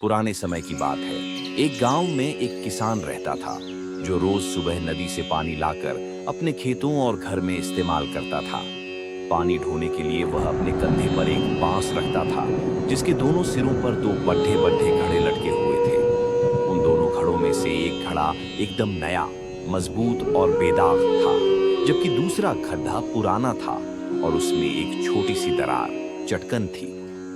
पुराने समय की बात है। एक गांव में एक किसान रहता था जो रोज सुबह नदी से पानी लाकर अपने खेतों और घर में इस्तेमाल करता था। पानी ढोने के लिए वह अपने कंधे पर एक बांस रखता था जिसके दोनों सिरों पर दो बड्ढे बड्ढे घड़े लटके हुए थे। उन दोनों घड़ों में से एक घड़ा एकदम नया, मजबूत और बेदाग था, जबकि दूसरा गड्ढा पुराना था और उसमें एक छोटी सी दरार, चटकन थी।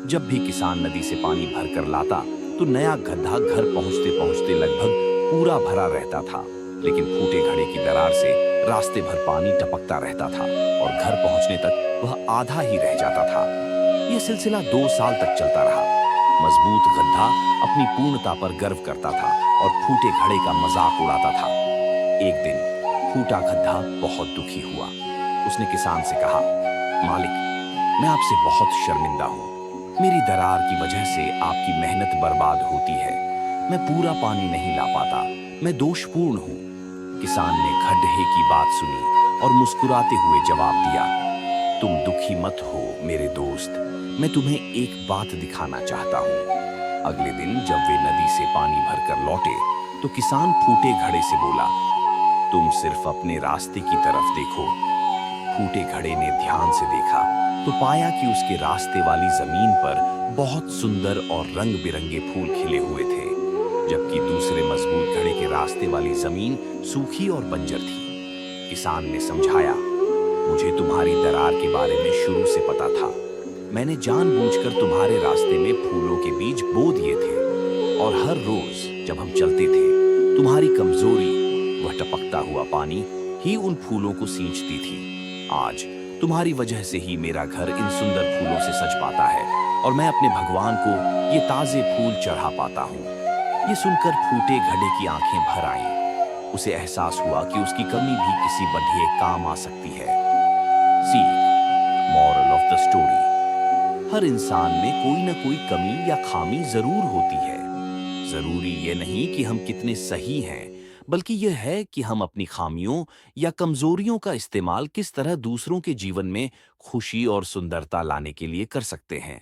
जब भी किसान नदी से पानी भरकर लाता तो नया गड्ढा घर पहुंचते पहुंचते लगभग पूरा भरा रहता था, लेकिन फूटे घड़े की दरार से रास्ते भर पानी टपकता रहता था और घर पहुंचने तक वह आधा ही रह जाता था। यह सिलसिला 2 साल तक चलता रहा। मजबूत गड्ढा अपनी पूर्णता पर गर्व करता था और फूटे घड़े का मजाक उड़ाता था। एक दिन फूटा गड्ढा बहुत दुखी हुआ। उसने किसान से कहा, मालिक, मैं आपसे बहुत शर्मिंदा हूँ। मेरी दरार की वजह से आपकी मेहनत बर्बाद होती है। मैं पूरा पानी नहीं ला पाता। मैं दोषपूर्ण हूँ। किसान ने गड्ढे की बात सुनी और मुस्कुराते हुए जवाब दिया, तुम दुखी मत हो मेरे दोस्त। मैं तुम्हें एक बात दिखाना चाहता हूँ। अगले दिन जब वे नदी से पानी भरकर लौटे तो किसान फूटे घड़े से बोला, तुम सिर्फ अपने रास्ते की तरफ देखो। फूटे घड़े ने ध्यान से देखा तो पाया कि उसके रास्ते वाली जमीन पर बहुत सुंदर और रंग बिरंगे फूल खिले हुए थे, जबकि दूसरे मजबूत घड़े के रास्ते वाली जमीन सूखी और बंजर थी। किसान ने समझाया, मुझे तुम्हारी दरार के बारे में शुरू से पता था। मैंने जानबूझकर तुम्हारे रास्ते में फूलों के बीज बो दिए थे और हर रोज जब हम चलते थे, तुम्हारी कमजोरी, वह टपकता हुआ पानी, ही उन फूलों को सींचती थी। आज तुम्हारी वजह से ही मेरा घर इन सुंदर फूलों से सज पाता है और मैं अपने भगवान को ये ताजे फूल चढ़ा पाता हूँ। ये सुनकर फूटे घड़े की आंखें भर आईं। उसे एहसास हुआ कि उसकी कमी भी किसी बढ़िया काम आ सकती है। सीख, मॉरल ऑफ द स्टोरी, हर इंसान में कोई ना कोई कमी या खामी जरूर होती है। जरूरी ये नहीं कि हम कितने सही हैं, बल्कि यह है कि हम अपनी खामियों या कमजोरियों का इस्तेमाल किस तरह दूसरों के जीवन में खुशी और सुंदरता लाने के लिए कर सकते हैं।